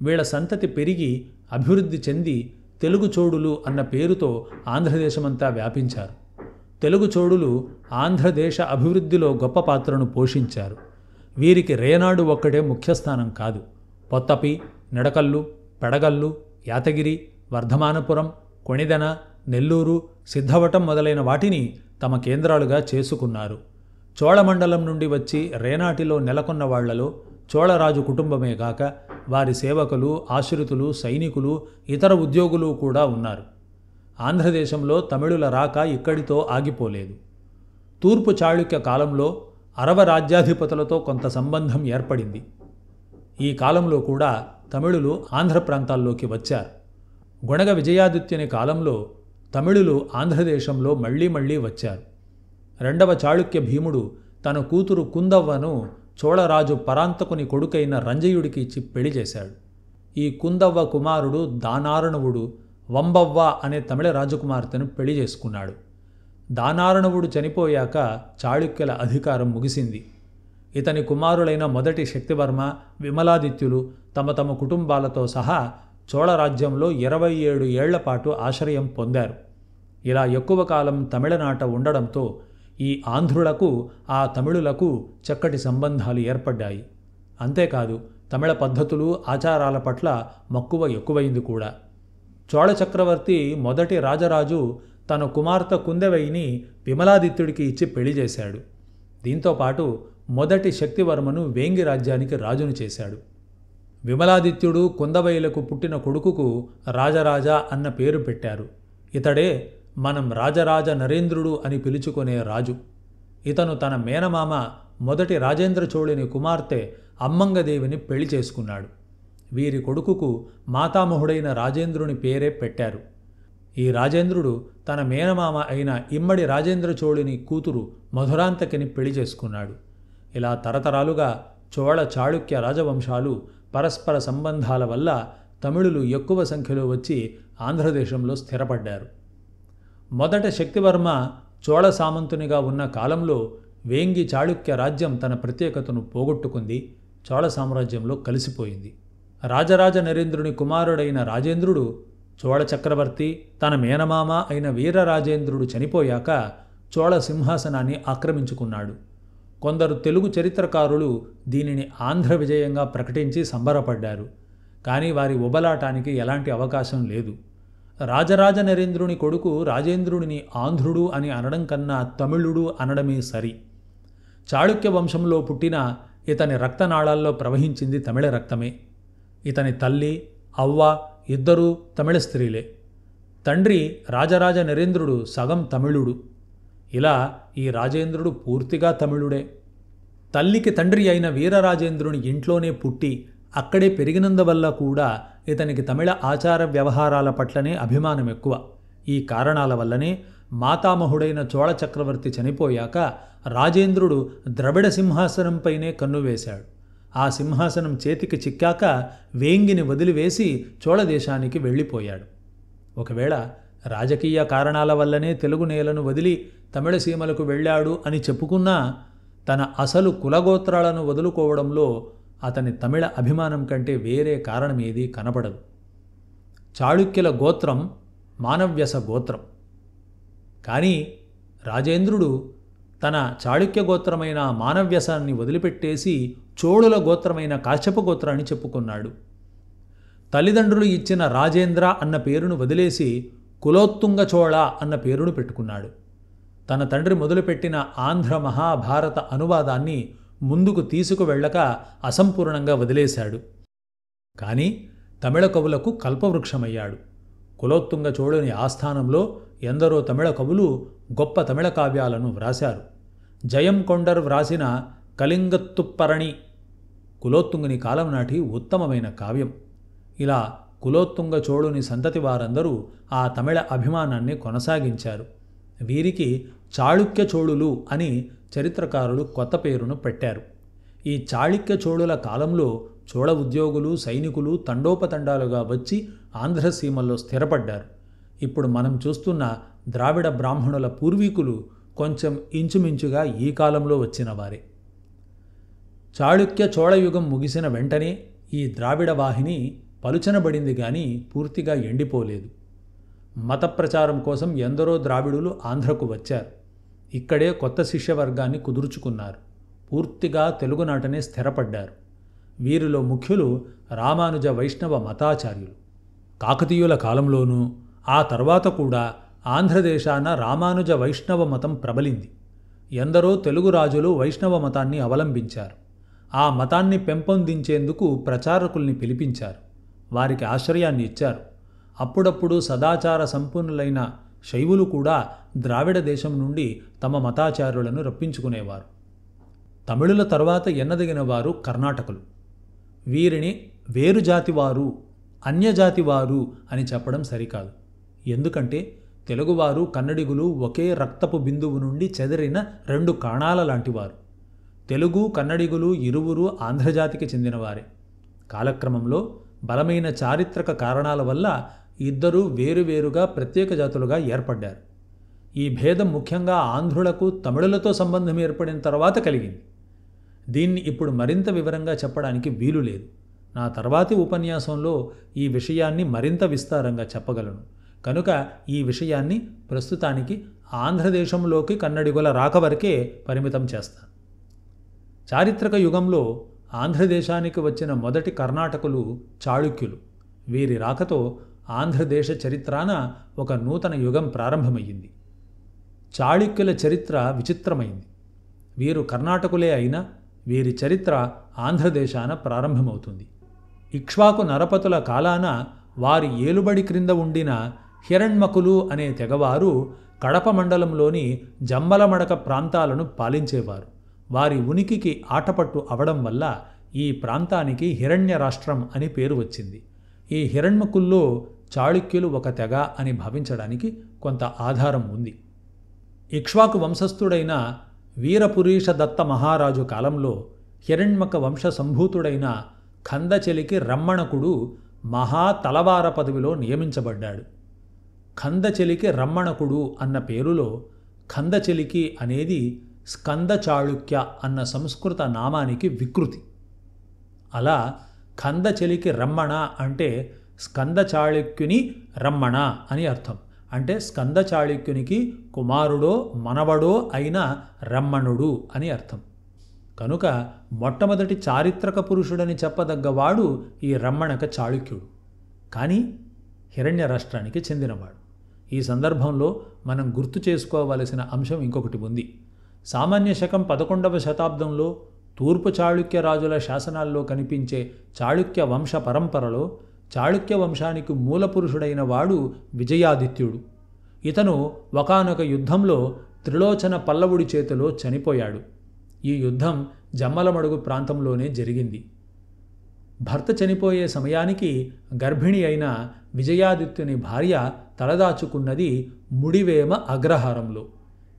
వీళ్ళ సంతతి పెరిగి అభివృద్ధి చెంది తెలుగు చోడులు అన్న పేరుతో ఆంధ్రదేశమంతా వ్యాపించారు. తెలుగు చోడులు ఆంధ్రదేశ అభివృద్ధిలో గొప్ప పాత్రను పోషించారు. వీరికి రేనాడు ఒక్కటే ముఖ్యస్థానం కాదు. పొత్తపి, నిడకల్లు, పెడగల్లు, యాతగిరి, వర్ధమానపురం, కొణిదెన, నెల్లూరు, సిద్ధవటం మొదలైన వాటిని తమ కేంద్రాలుగా చేసుకున్నారు. చోళమండలం నుండి వచ్చి రేనాటిలో నెలకొన్న వాళ్లలో చోళరాజు కుటుంబమే కాక వారి సేవకులు, ఆశ్రితులు, సైనికులు, ఇతర ఉద్యోగులు కూడా ఉన్నారు. ఆంధ్రదేశంలో తమిళుల రాక ఇక్కడితో ఆగిపోలేదు. తూర్పు చాళుక్య కాలంలో అరవ రాజ్యాధిపతులతో కొంత సంబంధం ఏర్పడింది. ఈ కాలంలో కూడా తమిళులు ఆంధ్ర ప్రాంతాల్లోకి వచ్చారు. గొణగ విజయాదిత్యుని కాలంలో తమిళులు ఆంధ్రదేశంలో మళ్లీ వచ్చారు. రెండవ చాళుక్య భీముడు తన కూతురు కుందవ్వను చోళరాజు పరాంతకుని కొడుకైన రంజయుడికి ఇచ్చి పెళ్లి చేశాడు. ఈ కుందవ్వ కుమారుడు దానారణవుడు వంబవ్వ అనే తమిళ రాజకుమార్తెను పెళ్లి చేసుకున్నాడు. దానారణవుడు చనిపోయాక చాళుక్యుల అధికారం ముగిసింది. ఇతని కుమారులైన మొదటి శక్తివర్మ, విమలాదిత్యులు తమ కుటుంబాలతో సహా చోళరాజ్యంలో 27 ఏళ్లపాటు ఆశ్రయం పొందారు. ఇలా ఎక్కువ కాలం తమిళనాట ఉండడంతో ఈ ఆంధ్రులకు ఆ తమిళులకు చక్కటి సంబంధాలు ఏర్పడ్డాయి. అంతేకాదు తమిళ పద్ధతులు ఆచారాల పట్ల మక్కువ ఎక్కువైంది కూడా. చోళ చక్రవర్తి మొదటి రాజరాజు తన కుమార్తె కుందెవైని విమలాదిత్యుడికి ఇచ్చి పెళ్లి చేశాడు. దీంతోపాటు మొదటి శక్తివర్మను వేంగి రాజ్యానికి రాజును చేశాడు. విమలాదిత్యుడు కుందవైలకు పుట్టిన కొడుకుకు రాజరాజ అన్న పేరు పెట్టారు. ఇతడే మనం రాజరాజ నరేంద్రుడు అని పిలుచుకునే రాజు. ఇతను తన మేనమామ మొదటి రాజేంద్ర చోళుని కుమార్తె అమ్మంగదేవిని పెళ్లి చేసుకున్నాడు. వీరి కొడుకుకు మాతామహుడైన రాజేంద్రుని పేరే పెట్టారు. ఈ రాజేంద్రుడు తన మేనమామ అయిన ఇమ్మడి రాజేంద్ర చోళుని కూతురు మధురాంతకిని పెళ్లి చేసుకున్నాడు. ఇలా తరతరాలుగా చోళ చాళుక్య రాజవంశాలు పరస్పర సంబంధాల వల్ల తమిళులు ఎక్కువ సంఖ్యలో వచ్చి ఆంధ్రదేశంలో స్థిరపడ్డారు. మొదట శక్తివర్మ చోళ సామంతునిగా ఉన్న కాలంలో వేంగి చాళుక్య రాజ్యం తన ప్రత్యేకతను పోగొట్టుకుంది, చోళ సామ్రాజ్యంలో కలిసిపోయింది. రాజరాజ నరేంద్రుని కుమారుడైన రాజేంద్రుడు చోళ చక్రవర్తి తన మేనమామ అయిన వీరరాజేంద్రుడు చనిపోయాక చోళ సింహాసనాన్ని ఆక్రమించుకున్నాడు. కొందరు తెలుగు చరిత్రకారులు దీనిని ఆంధ్ర విజయంగా ప్రకటించి సంబరపడ్డారు. కానీ వారి ఉబలాటానికి ఎలాంటి అవకాశం లేదు. రాజరాజ నరేంద్రుని కొడుకు రాజేంద్రుడిని ఆంధ్రుడు అని అనడం కన్నా తమిళుడు అనడమే సరి. చాళుక్య వంశంలో పుట్టిన ఇతని రక్తనాళాల్లో ప్రవహించింది తమిళ రక్తమే. ఇతని తల్లి, అవ్వ ఇద్దరూ తమిళ స్త్రీలే. తండ్రి రాజరాజ నరేంద్రుడు సగం తమిళుడు. ఇలా ఈ రాజేంద్రుడు పూర్తిగా తమిళుడే. తల్లికి తండ్రి అయిన వీరరాజేంద్రుని ఇంట్లోనే పుట్టి అక్కడే పెరిగినందువల్ల కూడా ఇతనికి తమిళ ఆచార వ్యవహారాల పట్లనే అభిమానం ఎక్కువ. ఈ కారణాల వల్లనే మాతామహుడైన చోళ చక్రవర్తి చనిపోయాక రాజేంద్రుడు ద్రవిడ సింహాసనంపైనే కన్నువేశాడు. ఆ సింహాసనం చేతికి చిక్కాక వేంగిని వదిలివేసి చోళదేశానికి వెళ్ళిపోయాడు. ఒకవేళ రాజకీయ కారణాల వల్లనే తెలుగు నేలను వదిలి తమిళ సీమలకు వెళ్ళాడు అని చెప్పుకున్నా తన అసలు కులగోత్రాలను వదులుకోవడంలో అతని తమిళ అభిమానం కంటే వేరే కారణమేదీ కనపడదు. చాళుక్యుల గోత్రం మానవ్యస గోత్రం. కానీ రాజేంద్రుడు తన చాళుక్య గోత్రమైన మానవ్యసాన్ని వదిలిపెట్టేసి చోళుల గోత్రమైన కాశ్యప గోత్రాన్ని చెప్పుకున్నాడు. తల్లిదండ్రులు ఇచ్చిన రాజేంద్ర అన్న పేరును వదిలేసి కులోత్తుంగ చోళ అన్న పేరును పెట్టుకున్నాడు. తన తండ్రి మొదలుపెట్టిన ఆంధ్ర మహాభారత అనువాదాన్ని ముందుకు తీసుకువెళ్ళక అసంపూర్ణంగా వదిలేశాడు. కానీ తమిళ కవులకు కల్పవృక్షమయ్యాడు. కులోత్తుంగ చోళుని ఆస్థానంలో ఎందరో తమిళ కవులు గొప్ప తమిళ కావ్యాలను వ్రాశారు. జయం కొండర్ వ్రాసిన కలింగత్తుప్పరణి కులోత్తుంగుని కాలం నాటి ఉత్తమమైన కావ్యం. ఇలా కులోత్తుంగ చోళుని సంతతి వారందరూ ఆ తమిళ అభిమానాన్ని కొనసాగించారు. వీరికి చాళుక్య చోళులు అని చరిత్రకారులు కొత్త పేరును పెట్టారు. ఈ చాళుక్య చోళుల కాలంలో చోళ ఉద్యోగులు, సైనికులు తండోపతండాలుగా వచ్చి ఆంధ్రసీమల్లో స్థిరపడ్డారు. ఇప్పుడు మనం చూస్తున్న ద్రావిడ బ్రాహ్మణుల పూర్వీకులు కొంచెం ఇంచుమించుగా ఈ కాలంలో వచ్చిన వారే. చాళుక్య చోళయుగం ముగిసిన వెంటనే ఈ ద్రావిడ వాహిని పలుచనబడింది గాని పూర్తిగా ఎండిపోలేదు. మత ప్రచారం కోసం ఎందరో ద్రావిడులు ఆంధ్రకు వచ్చారు. ఇక్కడే కొత్త శిష్యవర్గాన్ని కుదుర్చుకున్నారు. పూర్తిగా తెలుగునాటనే స్థిరపడ్డారు. వీరిలో ముఖ్యులు రామానుజ వైష్ణవ మతాచార్యులు. కాకతీయుల కాలంలోనూ ఆ తర్వాత కూడా ఆంధ్రదేశాన రామానుజ వైష్ణవ మతం ప్రబలింది. ఎందరో తెలుగు రాజులు వైష్ణవ మతాన్ని అవలంబించారు. ఆ మతాన్ని పెంపొందించేందుకు ప్రచారకుల్ని పిలిపించారు. వారికి ఆశ్రయాన్ని ఇచ్చారు. అప్పుడప్పుడు సదాచార సంపన్నులైన శైవులు కూడా ద్రావిడ దేశం నుండి తమ మతాచార్యులను రప్పించుకునేవారు. తమిళుల తర్వాత ఎన్నదగిన వారు కర్ణాటకులు. వీరిని వేరుజాతివారు, అన్యజాతివారు అని చెప్పడం సరికాదు. ఎందుకంటే తెలుగువారు, కన్నడిగులు ఒకే రక్తపు బిందువు నుండి చెదిరిన రెండు కణాల లాంటివారు. తెలుగు, కన్నడిగులు ఇరువురు ఆంధ్రజాతికి చెందినవారే. కాలక్రమంలో బలమైన చారిత్రక కారణాల వల్ల ఇద్దరూ వేరువేరుగా ప్రత్యేక జాతులుగా ఏర్పడ్డారు. ఈ భేదం ముఖ్యంగా ఆంధ్రులకు తమిళులతో సంబంధం ఏర్పడిన తర్వాత కలిగింది. దీన్ని ఇప్పుడు మరింత వివరంగా చెప్పడానికి వీలు లేదు. నా తర్వాతి ఉపన్యాసంలో ఈ విషయాన్ని మరింత విస్తారంగా చెప్పగలను. కనుక ఈ విషయాన్ని ప్రస్తుతానికి ఆంధ్రదేశంలోకి కన్నడిగుల రాక వరకే పరిమితం చేస్తాను. చారిత్రక యుగంలో ఆంధ్రదేశానికి వచ్చిన మొదటి కర్ణాటకులు చాళుక్యులు. వీరి రాకతో ఆంధ్రదేశ చరిత్రాన ఒక నూతన యుగం ప్రారంభమయ్యింది. చాళుక్యుల చరిత్ర విచిత్రమైంది. వీరు కర్ణాటకులే అయినా వీరి చరిత్ర ఆంధ్రదేశాన ప్రారంభమవుతుంది. ఇక్ష్వాకు నరపతుల కాలాన వారి ఏలుబడి క్రింద ఉండిన హిరణ్మకులు అనే తెగవారు కడప మండలంలోని జమ్మలమడక ప్రాంతాలను పాలించేవారు. వారి ఉనికికి ఆటపట్టు అవడం వల్ల ఈ ప్రాంతానికి హిరణ్య రాష్ట్రం అని పేరు వచ్చింది. ఈ హిరణ్మకుల్లో చాళుక్యులు ఒక తెగ అని భావించడానికి కొంత ఆధారం ఉంది. ఇక్ష్వాకు వంశస్థుడైన వీరపురీష దత్త మహారాజు కాలంలో హిరణ్మక వంశ సంభూతుడైన ఖందచెలికి రమ్మణకుడు మహాతలవార పదవిలో నియమించబడ్డాడు. ఖందచెలికి రమ్మణకుడు అన్న పేరులో ఖందచెలికి అనేది స్కంద చాళుక్య అన్న సంస్కృత నామానికి వికృతి. అలా ఖందచెలికి రమ్మణ అంటే స్కంద చాళుక్యుని రమ్మణ అని అర్థం. అంటే స్కంద చాళుక్యునికి కుమారుడో మనవడో అయిన రమ్మణుడు అని అర్థం. కనుక మొట్టమొదటి చారిత్రక పురుషుడని చెప్పదగ్గవాడు ఈ రమ్మణక చాళుక్యుడు. కానీ హిరణ్య రాష్ట్రానికి చెందినవాడు. ఈ సందర్భంలో మనం గుర్తు చేసుకోవలసిన అంశం ఇంకొకటి ఉంది. సామాన్య శకం 11వ శతాబ్దంలో తూర్పు చాళుక్య రాజుల శాసనాల్లో కనిపించే చాళుక్య వంశ పరంపరలో చాళుక్య వంశానికి మూలపురుషుడైన వాడు విజయాదిత్యుడు. ఇతను ఒకానొక యుద్ధంలో త్రిలోచన పల్లవుడి చేతిలో చనిపోయాడు. ఈ యుద్ధం జమ్మలమడుగు ప్రాంతంలోనే జరిగింది. భర్త చనిపోయే సమయానికి గర్భిణి అయిన విజయాదిత్యుని భార్య తలదాచుకున్నది ముడివేమ అగ్రహారంలో.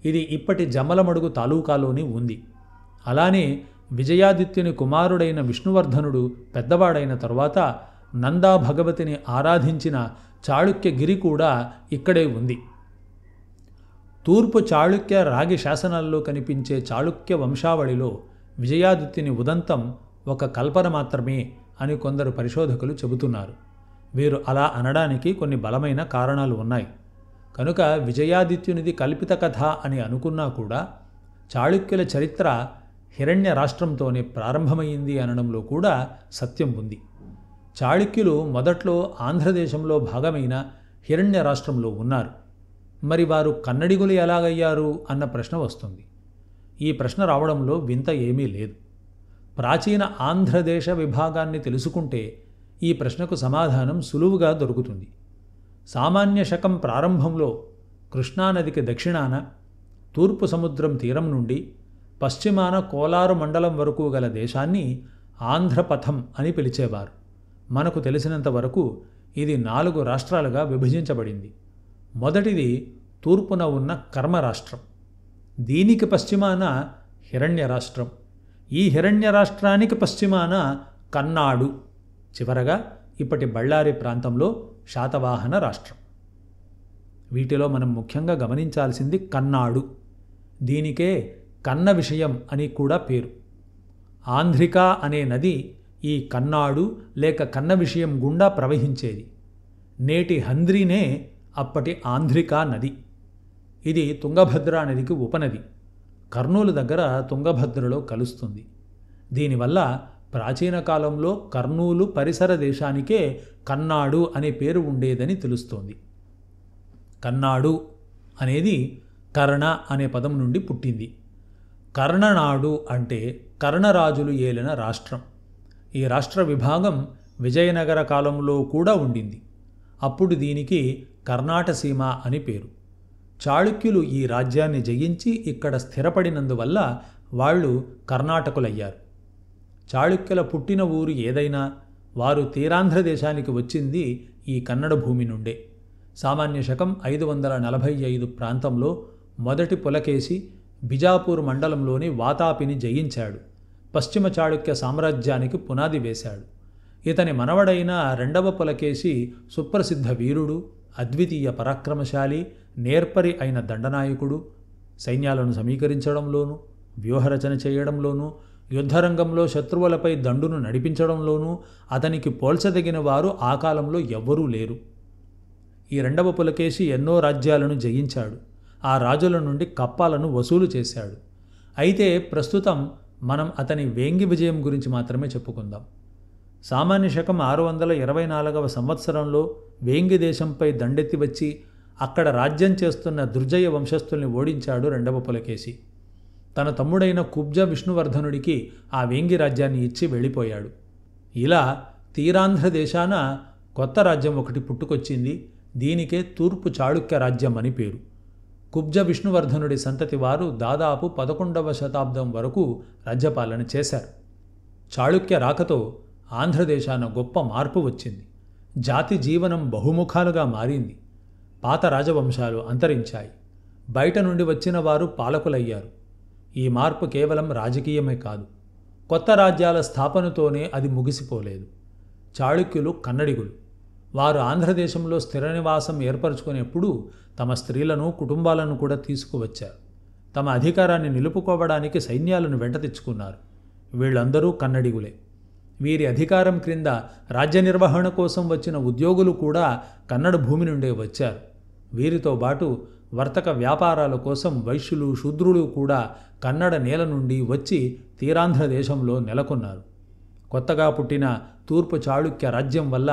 ఇది ఇప్పటి జమ్మలమడుగు తాలూకాలోని ఉంది. అలానే విజయాదిత్యుని కుమారుడైన విష్ణువర్ధనుడు పెద్దవాడైన తరువాత నందా భగవతిని ఆరాధించిన చాళుక్య గిరి కూడా ఇక్కడే ఉంది. తూర్పు చాళుక్య రాగి శాసనాల్లో కనిపించే చాళుక్య వంశావళిలో విజయాదిత్యుని ఉదంతం ఒక కల్పన మాత్రమే అని కొందరు పరిశోధకులు చెబుతున్నారు. వీరు అలా అనడానికి కొన్ని బలమైన కారణాలు ఉన్నాయి. కనుక విజయాదిత్యునిది కల్పిత కథ అని అనుకున్నా కూడా చాళుక్యుల చరిత్ర హిరణ్య రాష్ట్రంతోనే ప్రారంభమైంది అనడంలో కూడా సత్యం ఉంది. చాళుక్యులు మొదట్లో ఆంధ్రదేశంలో భాగమైన హిరణ్య రాష్ట్రంలో ఉన్నారు. మరి వారు కన్నడిగులు ఎలాగయ్యారు అన్న ప్రశ్న వస్తుంది. ఈ ప్రశ్న రావడంలో వింత ఏమీ లేదు. ప్రాచీన ఆంధ్రదేశ విభాగాన్ని తెలుసుకుంటే ఈ ప్రశ్నకు సమాధానం సులువుగా దొరుకుతుంది. సామాన్య శకం ప్రారంభంలో కృష్ణానదికి దక్షిణాన తూర్పు సముద్రం తీరం నుండి పశ్చిమాన కోలారు మండలం వరకు గల దేశాన్ని ఆంధ్రపథం అని పిలిచేవారు. మనకు తెలిసినంత వరకు ఇది 4 రాష్ట్రాలుగా విభజించబడింది. మొదటిది తూర్పున ఉన్న కర్మరాష్ట్రం. దీనికి పశ్చిమాన హిరణ్య రాష్ట్రం. ఈ హిరణ్య రాష్ట్రానికి పశ్చిమాన కన్నాడు. చివరగా ఇప్పటి బళ్ళారి ప్రాంతంలో శాతవాహన రాష్ట్రం. వీటిలో మనం ముఖ్యంగా గమనించాల్సింది కన్నాడు. దీనికే కన్న విషయం అని కూడా పేరు. ఆంధ్రిక అనే నది ఈ కన్నాడు లేక కన్న విషయం గుండా ప్రవహించేది. నేటి హంద్రీనే అప్పటి ఆంధ్రికా నది. ఇది తుంగభద్రా నదికి ఉపనది. కర్నూలు దగ్గర తుంగభద్రలో కలుస్తుంది. దీనివల్ల ప్రాచీన కాలంలో కర్నూలు పరిసర దేశానికే కన్నాడు అనే పేరు ఉండేదని తెలుస్తోంది. కన్నాడు అనేది కర్ణ అనే పదం నుండి పుట్టింది. కర్ణనాడు అంటే కర్ణరాజులు ఏలిన రాష్ట్రం. ఈ రాష్ట్ర విభాగం విజయనగర కాలంలో కూడా ఉండింది. అప్పుడు దీనికి కర్ణాటసీమ అని పేరు. చాళుక్యులు ఈ రాజ్యాన్ని జయించి ఇక్కడ స్థిరపడినందువల్ల వాళ్ళు కర్ణాటకులయ్యారు. చాళుక్యుల పుట్టిన ఊరు ఏదైనా వారు తీరాంధ్ర దేశానికి వచ్చింది ఈ కన్నడ భూమి నుండే. సామాన్య శకం 545 ప్రాంతంలో మొదటి పులకేసి బిజాపూర్ మండలంలోని వాతాపిని జయించాడు. పశ్చిమ చాళుక్య సామ్రాజ్యానికి పునాది వేశాడు. ఇతని మనవడైన రెండవ పులకేసి సుప్రసిద్ధ వీరుడు, అద్వితీయ పరాక్రమశాలి, నేర్పరి అయిన దండనాయకుడు. సైన్యాలను సమీకరించడంలోనూ, వ్యూహరచన చేయడంలోనూ, యుద్ధరంగంలో శత్రువులపై దండును నడిపించడంలోనూ అతనికి పోల్చదగిన వారు ఆ కాలంలో ఎవ్వరూ లేరు. ఈ రెండవ పులకేసి ఎన్నో రాజ్యాలను జయించాడు. ఆ రాజుల నుండి కప్పాలను వసూలు చేశాడు. అయితే ప్రస్తుతం మనం అతని వేంగి విజయం గురించి మాత్రమే చెప్పుకుందాం. సామాన్య శకం 624వ సంవత్సరంలో వేంగి దేశంపై దండెత్తి వచ్చి అక్కడ రాజ్యం చేస్తున్న దుర్జయ వంశస్థుల్ని ఓడించాడు రెండవ పులకేశి. తన తమ్ముడైన కుబ్జ విష్ణువర్ధనుడికి ఆ వేంగి రాజ్యాన్ని ఇచ్చి వెళ్ళిపోయాడు. ఇలా తీరాంధ్ర దేశాన కొత్త రాజ్యం ఒకటి పుట్టుకొచ్చింది. దీనికే తూర్పు చాళుక్య రాజ్యం అని పేరు. కుబ్జ విష్ణువర్ధనుడి సంతతి వారు దాదాపు 11వ శతాబ్దం వరకు రాజ్యపాలన చేశారు. చాళుక్య రాకతో ఆంధ్రదేశాన గొప్ప మార్పు వచ్చింది. జాతి జీవనం బహుముఖాలుగా మారింది. పాత రాజవంశాలు అంతరించాయి. బయట నుండి వచ్చిన వారు పాలకులయ్యారు. ఈ మార్పు కేవలం రాజకీయమే కాదు, కొత్త రాజ్యాల స్థాపనతోనే అది ముగిసిపోలేదు. చాళుక్యులు కన్నడిగులు. వారు ఆంధ్రదేశంలో స్థిర నివాసం ఏర్పరచుకునేప్పుడు తమ స్త్రీలను, కుటుంబాలను కూడా తీసుకువచ్చారు. తమ అధికారాన్ని నిలుపుకోవడానికి సైన్యాలను వెంట తెచ్చుకున్నారు. వీళ్ళందరూ కన్నడిగులే. వీరి అధికారం క్రింద రాజ్య నిర్వహణ కోసం వచ్చిన ఉద్యోగులు కూడా కన్నడ భూమి నుండే వచ్చారు. వీరితో పాటు వర్తక వ్యాపారాల కోసం వైశ్యులు, శూద్రులు కూడా కన్నడ నేల నుండి వచ్చి తీరాంధ్ర దేశంలో నెలకొన్నారు. కొత్తగా పుట్టిన తూర్పు చాళుక్య రాజ్యం వల్ల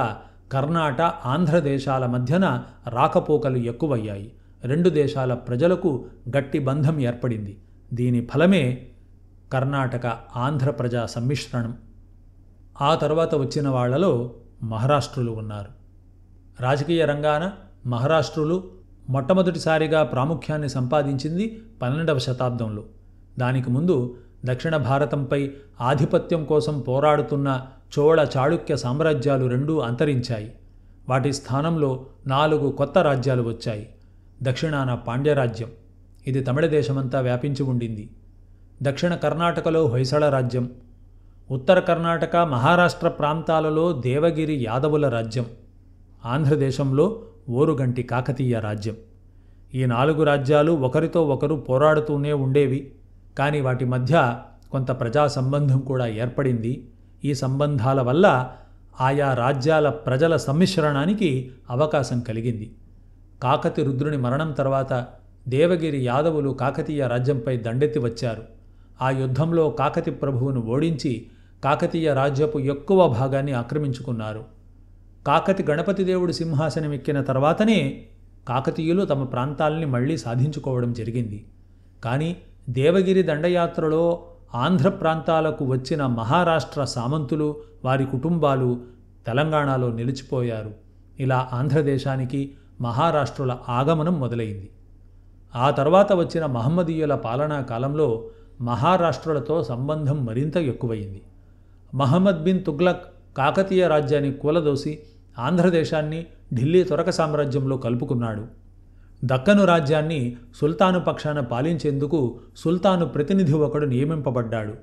కర్ణాట, ఆంధ్ర దేశాల మధ్యన రాకపోకలు ఎక్కువయ్యాయి. రెండు దేశాల ప్రజలకు గట్టి బంధం ఏర్పడింది. దీని ఫలమే కర్ణాటక ఆంధ్ర ప్రజా సమ్మిశ్రణం. ఆ తర్వాత వచ్చిన వాళ్లలో మహారాష్ట్రులు ఉన్నారు. రాజకీయ రంగాన మహారాష్ట్రులు మొట్టమొదటిసారిగా ప్రాముఖ్యాన్ని సంపాదించింది 12వ శతాబ్దంలో. దానికి ముందు దక్షిణ భారతంపై ఆధిపత్యం కోసం పోరాడుతున్న చోళ, చాళుక్య సామ్రాజ్యాలు రెండూ అంతరించాయి. వాటి స్థానంలో 4 కొత్త రాజ్యాలు వచ్చాయి. దక్షిణాన పాండ్యరాజ్యం, ఇది తమిళ దేశమంతా వ్యాపించి ఉండింది. దక్షిణ కర్ణాటకలో హొయసళ రాజ్యం, ఉత్తర కర్ణాటక, మహారాష్ట్ర ప్రాంతాలలో దేవగిరి యాదవుల రాజ్యం, ఆంధ్రదేశంలో ఓరుగంటి కాకతీయ రాజ్యం. ఈ 4 రాజ్యాలు ఒకరితో ఒకరు పోరాడుతూనే ఉండేవి. కానీ వాటి మధ్య కొంత ప్రజా సంబంధం కూడా ఏర్పడింది. ఈ సంబంధాల వల్ల ఆయా రాజ్యాల ప్రజల సమ్మిశ్రణానికి అవకాశం కలిగింది. కాకతి రుద్రుని మరణం తర్వాత దేవగిరి యాదవులు కాకతీయ రాజ్యంపై దండెత్తి వచ్చారు. ఆ యుద్ధంలో కాకతి ప్రభువును ఓడించి కాకతీయ రాజ్యపు ఎక్కువ భాగాన్ని ఆక్రమించుకున్నారు. కాకతి గణపతి దేవుడు సింహాసనం ఎక్కిన తర్వాతనే కాకతీయులు తమ ప్రాంతాల్ని మళ్లీ సాధించుకోవడం జరిగింది. కానీ దేవగిరి దండయాత్రలో ఆంధ్ర ప్రాంతాలకు వచ్చిన మహారాష్ట్ర సామంతులు, వారి కుటుంబాలు తెలంగాణలో నిలిచిపోయారు. ఇలా ఆంధ్రదేశానికి మహారాష్ట్రుల ఆగమనం మొదలైంది. ఆ తర్వాత వచ్చిన మహమ్మదీయుల పాలనా కాలంలో మహారాష్ట్రులతో సంబంధం మరింత ఎక్కువయింది. మహమ్మద్ బిన్ తుగ్లక్ కాకతీయ రాజ్యాన్ని కూలదోసి ఆంధ్రదేశాన్ని ఢిల్లీ తురక సామ్రాజ్యంలో కలుపుకున్నాడు. దక్కను రాజ్యాన్ని సుల్తాను పక్షాన పాలించేందుకు సుల్తాను ప్రతినిధి ఒకడు నియమింపబడ్డాడు.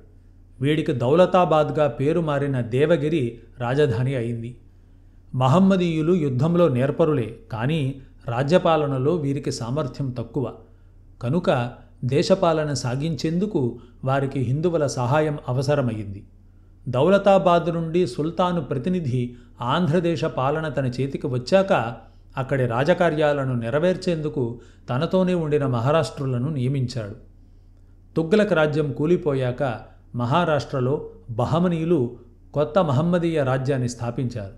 వీడికి దౌలతాబాద్గా పేరు మారిన దేవగిరి రాజధాని అయింది. మహమ్మదీయులు యుద్ధంలో నేర్పరులే, కానీ రాజ్యపాలనలో వీరికి సామర్థ్యం తక్కువ. కనుక దేశపాలన సాగించేందుకు వారికి హిందువుల సహాయం అవసరమైంది. దౌలతాబాద్ నుండి సుల్తాను ప్రతినిధి ఆంధ్రదేశ పాలన తన చేతికి వచ్చాక అక్కడి రాజకార్యాలను నెరవేర్చేందుకు తనతోనే ఉండిన మహారాష్ట్రులను నియమించాడు. తుగ్లక్ రాజ్యం కూలిపోయాక మహారాష్ట్రలో బహమనీయులు కొత్త మహమ్మదీయ రాజ్యాన్ని స్థాపించారు.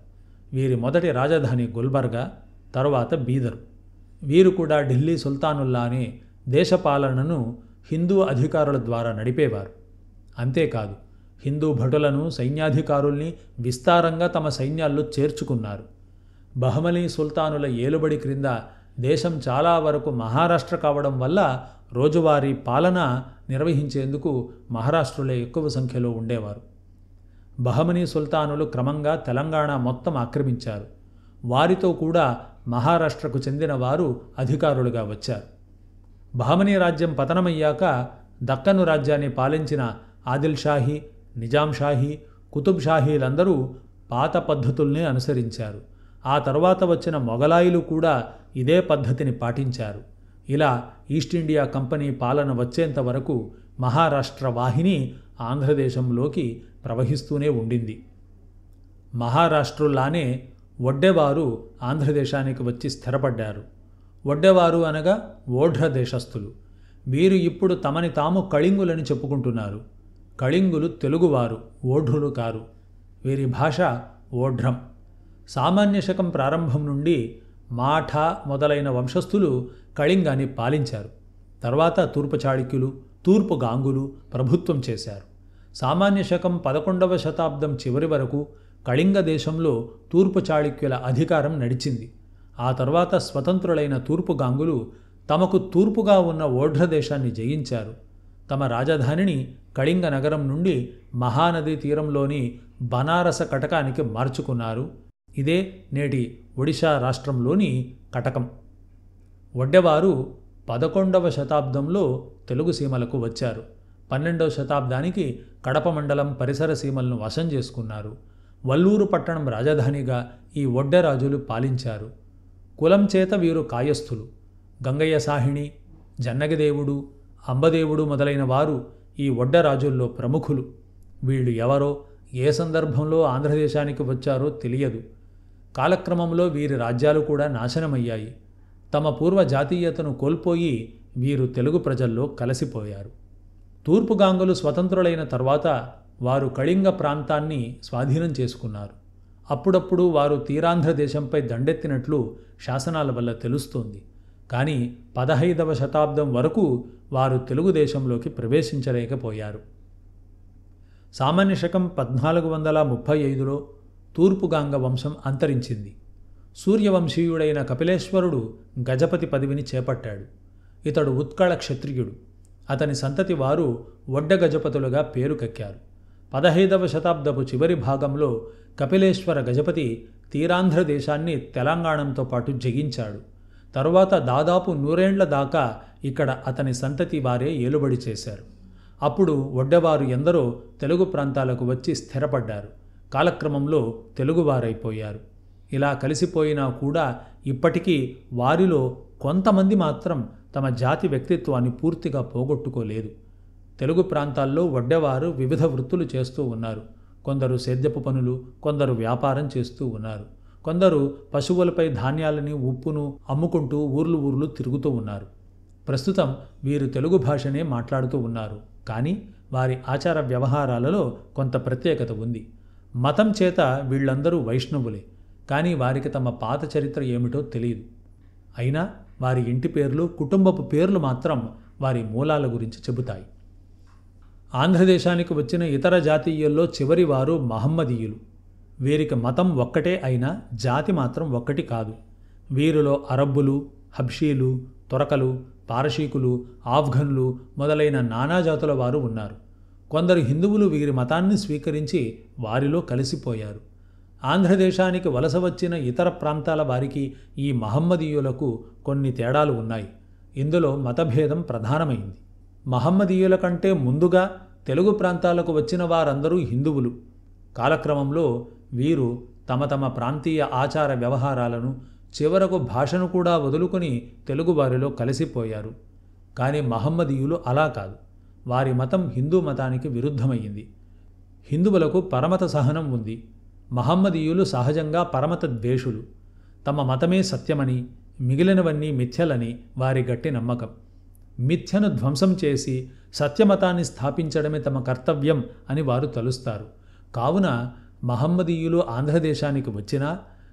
వీరి మొదటి రాజధాని గుల్బర్గా, తరువాత బీదరు. వీరు కూడా ఢిల్లీ సుల్తానుల్లానే దేశపాలనను హిందూ అధికారుల ద్వారా నడిపేవారు. అంతేకాదు, హిందూ భటులను, సైన్యాధికారుల్ని విస్తారంగా తమ సైన్యాల్లో చేర్చుకున్నారు. బహమనీ సుల్తానుల ఏలుబడి క్రింద దేశం చాలా వరకు మహారాష్ట్ర కావడం వల్ల రోజువారీ పాలన నిర్వహించేందుకు మహారాష్ట్రులే ఎక్కువ సంఖ్యలో ఉండేవారు. బహమనీ సుల్తానులు క్రమంగా తెలంగాణ మొత్తం ఆక్రమించారు. వారితో కూడా మహారాష్ట్రకు చెందిన వారు అధికారులుగా వచ్చారు. బహమనీ రాజ్యం పతనమయ్యాక దక్కను రాజ్యాన్ని పాలించిన ఆదిల్ షాహీ, నిజాం షాహీ, కుతుబ్ షాహీలందరూ పాత పద్ధతుల్నే అనుసరించారు. ఆ తర్వాత వచ్చిన మొఘలాయిలు కూడా ఇదే పద్ధతిని పాటించారు. ఇలా ఈస్ట్ ఇండియా కంపెనీ పాలన వచ్చేంత వరకు మహారాష్ట్ర వాహిని ఆంధ్రదేశంలోకి ప్రవహిస్తూనే ఉండింది. మహారాష్ట్రుల్లానే వడ్డెవారు ఆంధ్రదేశానికి వచ్చి స్థిరపడ్డారు. వడ్డెవారు అనగా ఓఢ్ర దేశస్థులు. వీరు ఇప్పుడు తమని తాము కళింగులని చెప్పుకుంటున్నారు. కళింగులు తెలుగువారు, ఓఢ్రులు కారు. వీరి భాష ఓఢ్రం. సామాన్య శకం ప్రారంభం నుండి మాఠా మొదలైన వంశస్థులు కళింగాన్ని పాలించారు. తర్వాత తూర్పు చాళుక్యులు, తూర్పు గాంగులు ప్రభుత్వం చేశారు. సామాన్య శకం 11వ శతాబ్దం చివరి వరకు కళింగ దేశంలో తూర్పు చాళుక్యుల అధికారం నడిచింది. ఆ తర్వాత స్వతంత్రులైన తూర్పు గాంగులు తమకు తూర్పుగా ఉన్న ఓఢ్ర దేశాన్ని జయించారు. తమ రాజధానిని కళింగ నగరం నుండి మహానది తీరంలోని బనారస కటకానికి మార్చుకున్నారు. ఇదే నేటి ఒడిశా రాష్ట్రంలోని కటకం. వడ్డెవారు 11వ శతాబ్దంలో తెలుగు సీమలకు వచ్చారు. 12వ శతాబ్దానికి కడప మండలం పరిసర సీమలను వశం చేసుకున్నారు. వల్లూరు పట్టణం రాజధానిగా ఈ వడ్డెరాజులు పాలించారు. కులం చేత వీరు కాయస్థులు. గంగయ్య సాహిణి, జన్నగిదేవుడు, అంబదేవుడు మొదలైన వారు ఈ వడ్డెరాజుల్లో ప్రముఖులు. వీళ్ళు ఎవరో, ఏ సందర్భంలో ఆంధ్రదేశానికి వచ్చారో తెలియదు. కాలక్రమంలో వీరి రాజ్యాలు కూడా నాశనమయ్యాయి. తమ పూర్వ జాతీయతను కోల్పోయి వీరు తెలుగు ప్రజల్లో కలిసిపోయారు. తూర్పు గాంగులు స్వతంత్రులైన తర్వాత వారు కళింగ ప్రాంతాన్ని స్వాధీనం చేసుకున్నారు. అప్పుడప్పుడు వారు తీరాంధ్ర దేశంపై దండెత్తినట్లు శాసనాల వల్ల తెలుస్తోంది. కానీ 15వ శతాబ్దం వరకు వారు తెలుగుదేశంలోకి ప్రవేశించలేకపోయారు. సామాన్య శకం 1435లో తూర్పుగాంగ వంశం అంతరించింది. సూర్యవంశీయుడైన కపిలేశ్వరుడు గజపతి పదవిని చేపట్టాడు. ఇతడు ఉత్కళ క్షత్రియుడు. అతని సంతతి వారు వడ్డ గజపతులుగా పేరుకెక్కారు. 15వ శతాబ్దపు చివరి భాగంలో కపిలేశ్వర గజపతి తీరాంధ్ర దేశాన్ని తెలంగాణతో పాటు జయించాడు. తరువాత దాదాపు 100 ఏళ్ల దాకా ఇక్కడ అతని సంతతి వారే ఏలుబడి చేశారు. అప్పుడు వడ్డెవారు ఎందరో తెలుగు ప్రాంతాలకు వచ్చి స్థిరపడ్డారు. కాలక్రమంలో తెలుగువారైపోయారు. ఇలా కలిసిపోయినా కూడా ఇప్పటికీ వారిలో కొంతమంది మాత్రం తమ జాతి వ్యక్తిత్వాన్ని పూర్తిగా పోగొట్టుకోలేదు. తెలుగు ప్రాంతాల్లో వడ్డెవారు వివిధ వృత్తులు చేస్తూ ఉన్నారు. కొందరు సేద్యపు పనులు, కొందరు వ్యాపారం చేస్తూ ఉన్నారు. కొందరు పశువులపై ధాన్యాలని, ఉప్పును అమ్ముకుంటూ ఊర్లు తిరుగుతూ ఉన్నారు. ప్రస్తుతం వీరు తెలుగు భాషనే మాట్లాడుతూ ఉన్నారు. కానీ వారి ఆచార వ్యవహారాలలో కొంత ప్రత్యేకత ఉంది. మతం చేత వీళ్ళందరూ వైష్ణవులే. కానీ వారికి తమ పాత చరిత్ర ఏమిటో తెలియదు. అయినా వారి ఇంటి పేర్లు, కుటుంబపు పేర్లు మాత్రం వారి మూలాల గురించి చెబుతాయి. ఆంధ్రదేశానికి వచ్చిన ఇతర జాతీయుల్లో చివరి వారు మహమ్మదీయులు. వీరికి మతం ఒక్కటే అయినా జాతి మాత్రం ఒక్కటి కాదు. వీరిలో అరబ్బులు, హబ్షీలు, తురకలు, పారశీకులు, ఆఫ్ఘన్లు మొదలైన నానా జాతుల వారు ఉన్నారు. కొందరు హిందువులు వీరి మతాన్ని స్వీకరించి వారిలో కలిసిపోయారు. ఆంధ్రదేశానికి వలస వచ్చిన ఇతర ప్రాంతాల వారికి ఈ మహమ్మదీయులకు కొన్ని తేడాలు ఉన్నాయి. ఇందులో మతభేదం ప్రధానమైంది. మహమ్మదీయుల కంటే ముందుగా తెలుగు ప్రాంతాలకు వచ్చిన వారందరూ హిందువులు. కాలక్రమంలో వీరు తమ తమ ప్రాంతీయ ఆచార వ్యవహారాలను, చివరకు భాషను కూడా వదులుకొని తెలుగువారిలో కలిసిపోయారు. కానీ మహమ్మదీయులు అలా కాదు. వారి మతం హిందూ మతానికి విరుద్ధమైంది. హిందువులకు పరమత సహనం ఉంది. మహమ్మదీయులు సహజంగా పరమత ద్వేషులు. తమ మతమే సత్యమని, మిగిలినవన్నీ మిథ్యలని వారి గట్టి నమ్మకం. మిథ్యను ధ్వంసం చేసి సత్యమతాన్ని స్థాపించడమే తమ కర్తవ్యం అని వారు తలుస్తారు. కావున మహమ్మదీయులు ఆంధ్రదేశానికి వచ్చినా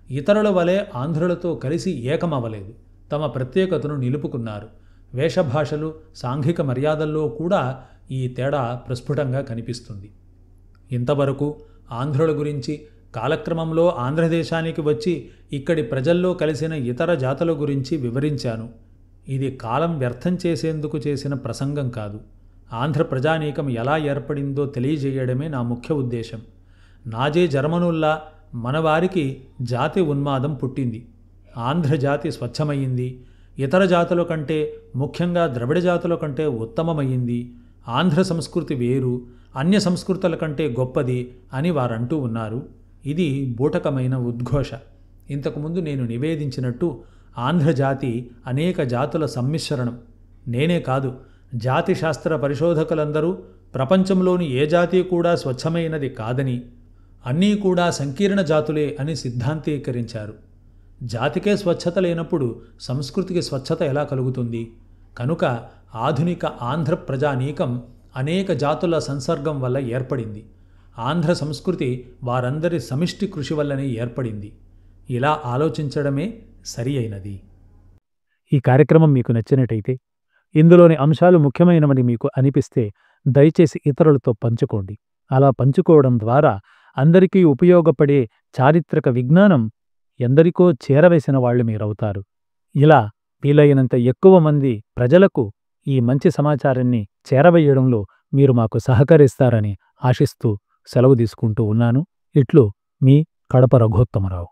ఇతరుల వలె ఆంధ్రులతో కలిసి ఏకమవ్వలేదు. తమ ప్రత్యేకతను నిలుపుకున్నారు. వేషభాషలు, సాంఘిక మర్యాదల్లో కూడా ఈ తేడా ప్రస్ఫుటంగా కనిపిస్తుంది. ఇంతవరకు ఆంధ్రుల గురించి, కాలక్రమంలో ఆంధ్రదేశానికి వచ్చి ఇక్కడి ప్రజల్లో కలిసిన ఇతర జాతుల గురించి వివరించాను. ఇది కాలం వ్యర్థం చేసేందుకు చేసిన ప్రసంగం కాదు. ఆంధ్ర ప్రజానీకం ఎలా ఏర్పడిందో తెలియజేయడమే నా ముఖ్య ఉద్దేశం. నాజే జర్మనుల్లా మనవారికి జాతి ఉన్మాదం పుట్టింది. ఆంధ్ర జాతి స్వచ్ఛమయ్యింది. ఇతర జాతుల కంటే, ముఖ్యంగా ద్రవిడ జాతుల కంటే ఉత్తమమయ్యింది. ఆంధ్ర సంస్కృతి వేరు, అన్య సంస్కృతుల కంటే గొప్పది అని వారంటూ ఉన్నారు. ఇది బూటకమైన ఉద్ఘోష. ఇంతకుముందు నేను నివేదించినట్టు ఆంధ్రజాతి అనేక జాతుల సమ్మిశ్రణం. నేనే కాదు, జాతి శాస్త్ర పరిశోధకులందరూ ప్రపంచంలోని ఏ జాతి కూడా స్వచ్ఛమైనది కాదని, అన్నీ కూడా సంకీర్ణ జాతులే అని సిద్ధాంతీకరించారు. జాతికే స్వచ్ఛత లేనప్పుడు సంస్కృతికి స్వచ్ఛత ఎలా కలుగుతుంది? కనుక ఆధునిక ఆంధ్ర ప్రజానీకం అనేక జాతుల సంసర్గం వల్ల ఏర్పడింది. ఆంధ్ర సంస్కృతి వారందరి సమిష్టి కృషి వల్లనే ఏర్పడింది. ఇలా ఆలోచించడమే సరి అయినది. ఈ కార్యక్రమం మీకు నచ్చినట్టయితే, ఇందులోని అంశాలు ముఖ్యమైనవని మీకు అనిపిస్తే దయచేసి ఇతరులతో పంచుకోండి. అలా పంచుకోవడం ద్వారా అందరికీ ఉపయోగపడే చారిత్రక విజ్ఞానం ఎందరికో చేరవేసిన వాళ్ళు మీరవుతారు. ఇలా వీలైనంత ఎక్కువ మంది ప్రజలకు ఈ మంచి సమాచారాన్ని చేరవేయడంలో మీరు మాకు సహకరిస్తారని ఆశిస్తూ సెలవు తీసుకుంటూ ఉన్నాను. ఇట్లు మీ కడప రఘోత్తమరావు.